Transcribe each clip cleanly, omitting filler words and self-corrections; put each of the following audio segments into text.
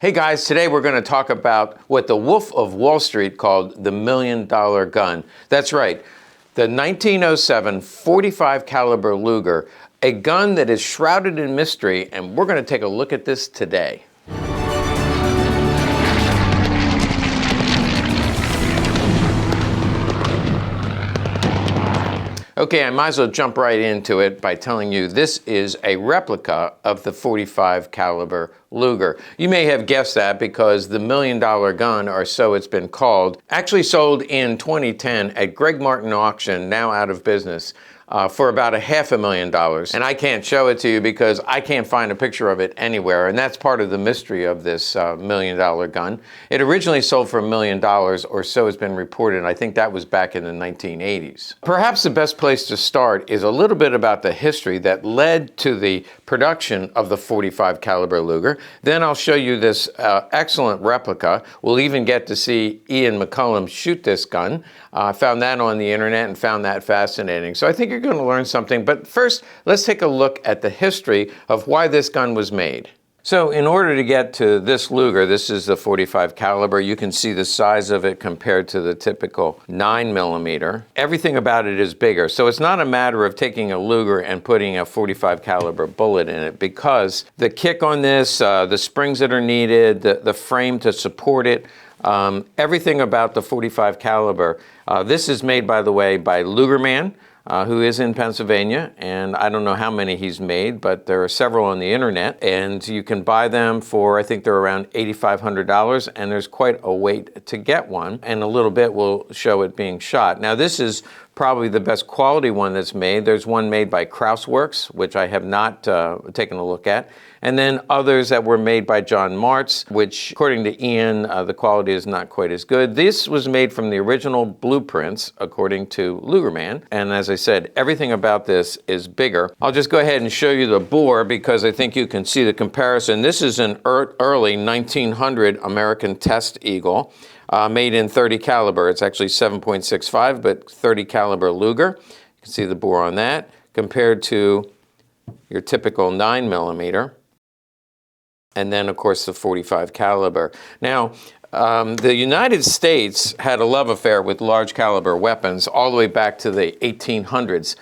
Hey guys, today we're going to talk about what the Wolf of Wall Street called the $1 million gun. That's right, the 1907 .45 caliber Luger, a gun that is shrouded in mystery, and we're going to take a look at this today. Okay, I might as well jump right into it by telling you this is a replica of the .45 caliber Luger. You may have guessed that because the $1 million gun, or so it's been called, actually sold in 2010 at Greg Martin Auction, now out of business, for about $500,000. And I can't show it to you because I can't find a picture of it anywhere, and that's part of the mystery of this $1 million gun. It originally sold for $1 million, or so it's been reported. I think that was back in the 1980s. Perhaps the best place to start is a little bit about the history that led to the production of the .45 caliber Luger. Then I'll show you this excellent replica. We'll even get to see Ian McCullum shoot this gun. I found that on the internet and found that fascinating. So I think you're going to learn something. But first, let's take a look at the history of why this gun was made. So in order to get to this Luger, this is the .45 caliber. You can see the size of it compared to the typical 9mm. Everything about it is bigger. So it's not a matter of taking a Luger and putting a .45 caliber bullet in it, because the kick on this, the springs that are needed, the frame to support it, everything about the .45 caliber. This is made, by the way, by Luger, who is in Pennsylvania, and I don't know how many he's made, but there are several on the internet, and you can buy them for, I think they're around $8,500, and there's quite a wait to get one, and a little bit will show it being shot. Now this is probably the best quality one that's made. There's one made by Krausworks, which I have not taken a look at, and then others that were made by John Martz, which, according to Ian, the quality is not quite as good. This was made from the original blueprints, according to Luger, and as I said, everything about this is bigger. I'll just go ahead and show you the bore because I think you can see the comparison. This is an early 1900 American Test Eagle, made in .30 caliber. It's actually 7.65, but .30 caliber Luger. You can see the bore on that compared to your typical 9mm. And then, of course, the .45 caliber. Now, the United States had a love affair with large caliber weapons all the way back to the 1800s.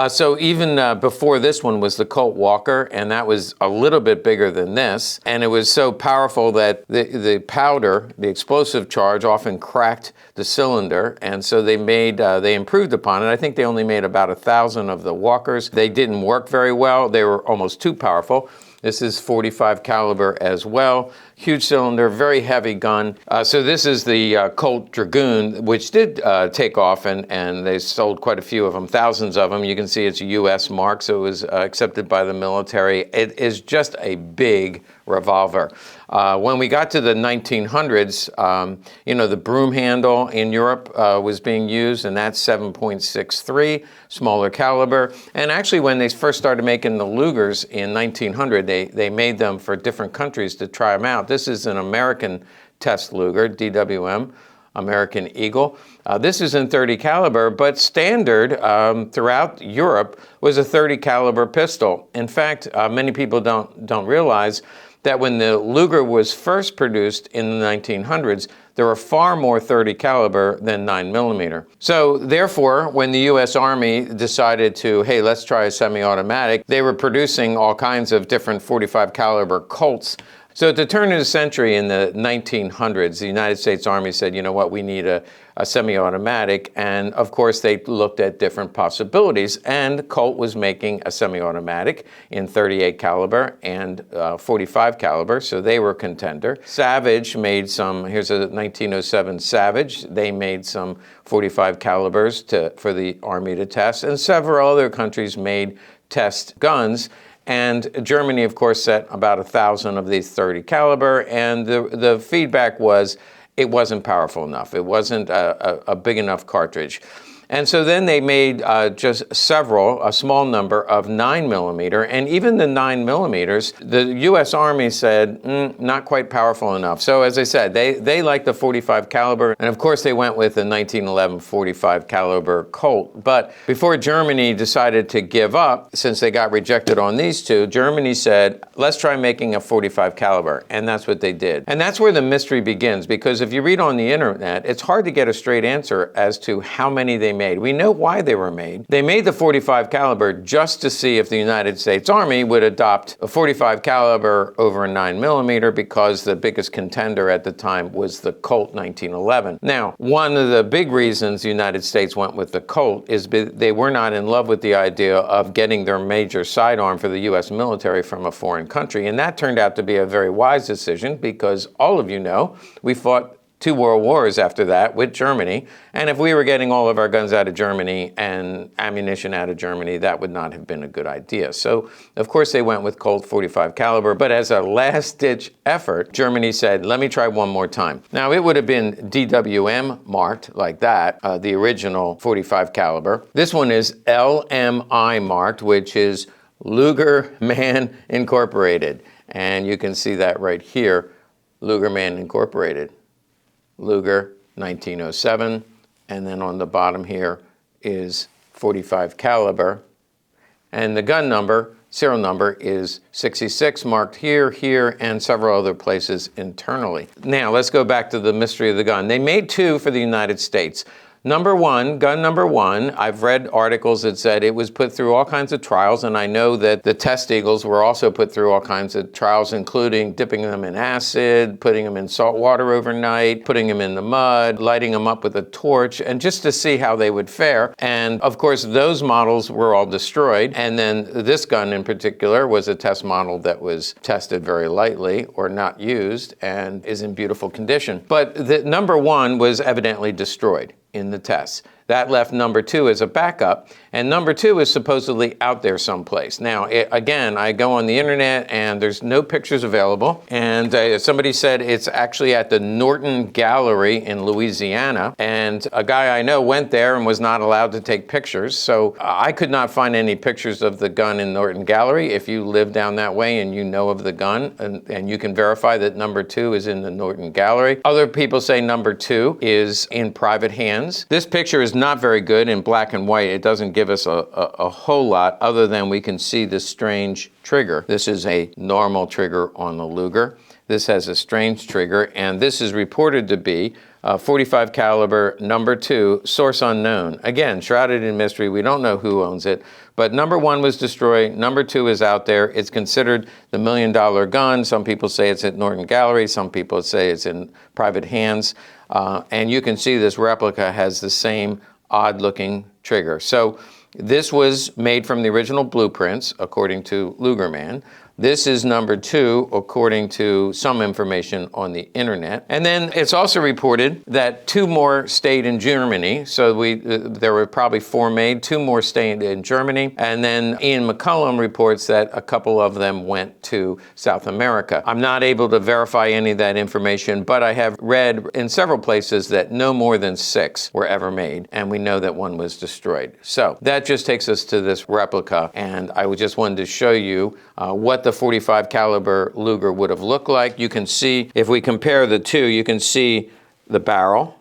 So even before this one was the Colt Walker, and that was a little bit bigger than this. And it was so powerful that the powder, the explosive charge, often cracked the cylinder. And so they improved upon it. I think they only made about 1,000 of the Walkers. They didn't work very well. They were almost too powerful. This is .45 caliber as well. Huge cylinder, very heavy gun. So this is the Colt Dragoon, which did take off, and they sold quite a few of them, thousands of them. You can see it's a U.S. mark, so it was accepted by the military. It is just a big revolver. When we got to the 1900s, the broom handle in Europe was being used, and that's 7.63, smaller caliber. And actually, when they first started making the Lugers in 1900, they made them for different countries to try them out. This is an American test Luger, DWM, American Eagle. This is in .30 caliber, but standard throughout Europe was a .30 caliber pistol. In fact, many people don't realize that when the Luger was first produced in the 1900s, there were far more .30 caliber than 9mm. So therefore, when the U.S. Army decided to, hey, let's try a semi-automatic, they were producing all kinds of different .45 caliber Colts. So at the turn of the century in the 1900s, the United States Army said, you know what, we need a semi-automatic. And of course, they looked at different possibilities. And Colt was making a semi-automatic in .38 caliber and .45 caliber, so they were a contender. Savage made some, here's a 1907 Savage. They made some .45 calibers for the Army to test. And several other countries made test guns. And Germany, of course, set about 1,000 of these .30 caliber, and the feedback was it wasn't powerful enough. It wasn't a big enough cartridge. And so then they made just a small number of 9mm, and even the 9mm, the U.S. Army said, not quite powerful enough. So as I said, they liked the 45 caliber, and of course they went with the 1911 45 caliber Colt. But before Germany decided to give up, since they got rejected on these two, Germany said, let's try making a 45 caliber, and that's what they did. And that's where the mystery begins, because if you read on the internet, it's hard to get a straight answer as to how many they made. We know why they were made. They made the 45 caliber just to see if the United States Army would adopt a 45 caliber over a 9mm, because the biggest contender at the time was the Colt 1911. Now, one of the big reasons the United States went with the Colt is they were not in love with the idea of getting their major sidearm for the U.S. military from a foreign country, and that turned out to be a very wise decision, because all of you know we fought 2 world wars after that with Germany, and if we were getting all of our guns out of Germany and ammunition out of Germany, that would not have been a good idea. So, of course, they went with Colt 45 caliber, but as a last-ditch effort, Germany said, let me try one more time. Now, it would have been DWM marked like that, the original 45 caliber. This one is LMI marked, which is Luger Man Incorporated, and you can see that right here, Luger Man Incorporated. Luger 1907, and then on the bottom here is 45 caliber, and the gun number, serial number, is 66, marked here, here, and several other places internally. Now let's go back to the mystery of the gun. They made 2 for the United States. Number 1, gun number 1, I've read articles that said it was put through all kinds of trials, and I know that the test eagles were also put through all kinds of trials, including dipping them in acid, putting them in salt water overnight, putting them in the mud, lighting them up with a torch, and just to see how they would fare. And of course, those models were all destroyed, and then this gun in particular was a test model that was tested very lightly or not used and is in beautiful condition. But the number 1 was evidently destroyed in the tests. That left number 2 as a backup, and number 2 is supposedly out there someplace. Now, again, I go on the internet and there's no pictures available, and somebody said it's actually at the Norton Gallery in Louisiana, and a guy I know went there and was not allowed to take pictures, so I could not find any pictures of the gun in Norton Gallery. If you live down that way and you know of the gun, and you can verify that number 2 is in the Norton Gallery. Other people say number 2 is in private hands. This picture is not very good in black and white. It doesn't give us a whole lot other than we can see this strange trigger. This is a normal trigger on the Luger. This has a strange trigger, and this is reported to be 45 caliber number 2, source unknown. Again, shrouded in mystery. We don't know who owns it, but number 1 was destroyed. Number 2 is out there. It's considered the $1 million gun. Some people say it's at Norton Gallery. Some people say it's in private hands. And you can see this replica has the same odd-looking trigger. So this was made from the original blueprints, according to Luger Man. This is number 2, according to some information on the internet. And then it's also reported that 2 more stayed in Germany. So there were probably 4 made, 2 more stayed in Germany. And then Ian McCullum reports that a couple of them went to South America. I'm not able to verify any of that information, but I have read in several places that no more than 6 were ever made. And we know that 1 was destroyed. So that just takes us to this replica. And I just wanted to show you what the 45 caliber Luger would have looked like. You can see, if we compare the 2, you can see the barrel.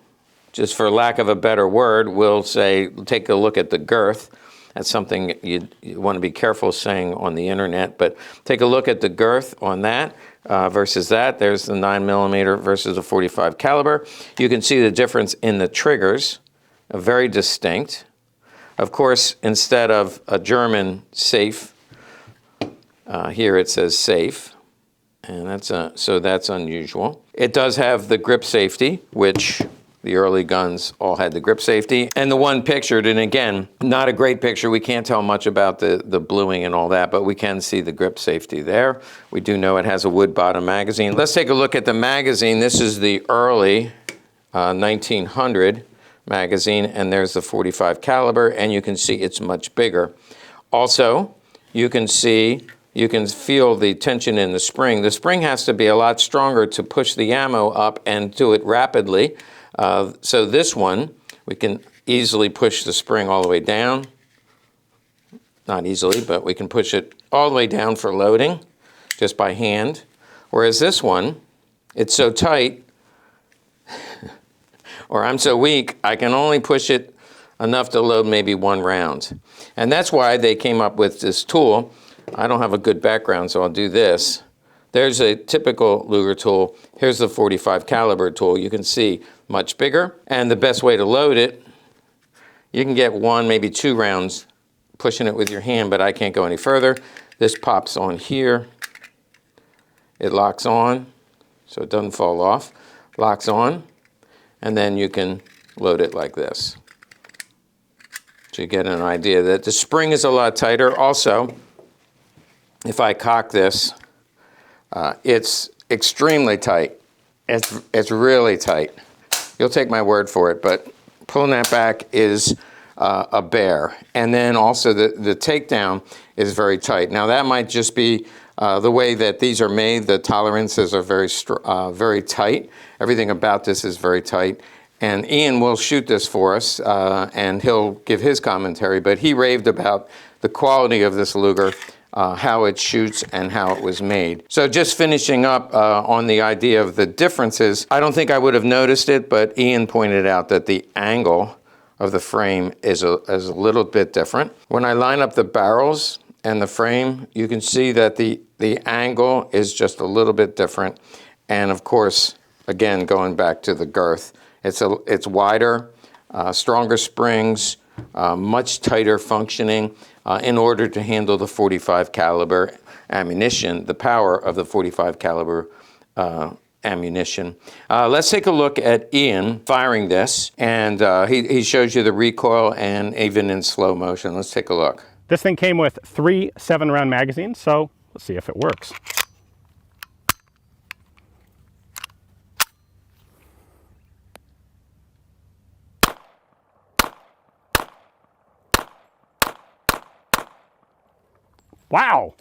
Just for lack of a better word, we'll say, take a look at the girth. That's something you want to be careful saying on the internet, but take a look at the girth on that versus that. There's the 9mm versus the 45 caliber. You can see the difference in the triggers, very distinct. Of course, instead of a German safe, here it says safe, and so that's unusual. It does have the grip safety, which the early guns all had the grip safety. And the one pictured, and again, not a great picture. We can't tell much about the bluing and all that, but we can see the grip safety there. We do know it has a wood bottom magazine. Let's take a look at the magazine. This is the early 1900 magazine, and there's the 45 caliber, and you can see it's much bigger. Also, you can feel the tension in the spring. The spring has to be a lot stronger to push the ammo up and do it rapidly. So this one, we can easily push the spring all the way down. Not easily, but we can push it all the way down for loading just by hand. Whereas this one, it's so tight, or I'm so weak, I can only push it enough to load maybe 1 round. And that's why they came up with this tool. I don't have a good background, so I'll do this. There's a typical Luger tool. Here's the 45 caliber tool. You can see much bigger. And the best way to load it, you can get 1, maybe 2 rounds pushing it with your hand, but I can't go any further. This pops on here. It locks on, so it doesn't fall off. Locks on, and then you can load it like this. So you get an idea that the spring is a lot tighter. Also, if I cock this, it's extremely tight. It's really tight. You'll take my word for it, but pulling that back is a bear. And then also the takedown is very tight. Now that might just be the way that these are made. The tolerances are very tight. Everything about this is very tight. And Ian will shoot this for us, and he'll give his commentary, but he raved about the quality of this Luger, how it shoots and how it was made. So just finishing up on the idea of the differences, I don't think I would have noticed it, but Ian pointed out that the angle of the frame is a little bit different. When I line up the barrels and the frame, you can see that the angle is just a little bit different. And of course, again, going back to the girth, it's wider, stronger springs, much tighter functioning in order to handle the 45 caliber ammunition, the power of the 45 caliber ammunition. Let's take a look at Ian firing this, and he shows you the recoil and even in slow motion. Let's take a look. This thing came with 3 7-round magazines, so let's see if it works. Wow!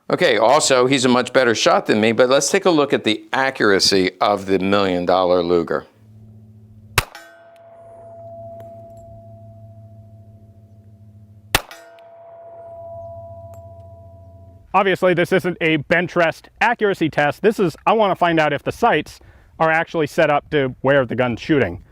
Okay, also, he's a much better shot than me, but let's take a look at the accuracy of the $1 million Luger. Obviously, this isn't a bench rest accuracy test. This is, I want to find out if the sights are actually set up to where the gun's shooting.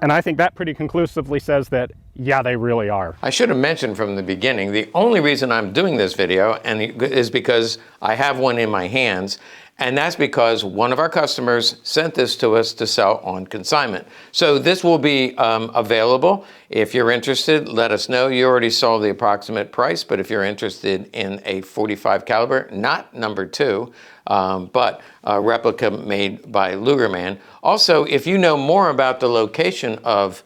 And I think that pretty conclusively says that, yeah, they really are. I should have mentioned from the beginning, the only reason I'm doing this video is because I have one in my hands, and that's because one of our customers sent this to us to sell on consignment. So this will be available. If you're interested, let us know. You already saw the approximate price, but if you're interested in a 45 caliber, not number 2, but a replica made by Lugerman. Also, if you know more about the location of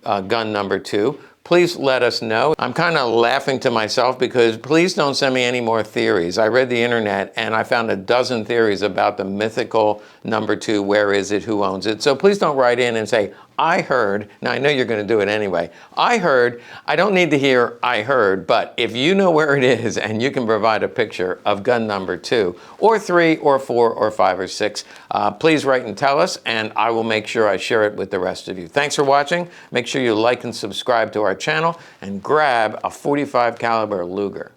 gun number 2, please let us know. I'm kind of laughing to myself because please don't send me any more theories. I read the internet and I found a dozen theories about the mythical number 2, where is it, who owns it. So please don't write in and say, I heard. Now I know you're going to do it anyway. I heard. I don't need to hear I heard, but if you know where it is and you can provide a picture of gun number 2 or 3 or 4 or 5 or 6, please write and tell us, and I will make sure I share it with the rest of you. Thanks for watching. Make sure you like and subscribe to our channel and grab a 45 caliber Luger.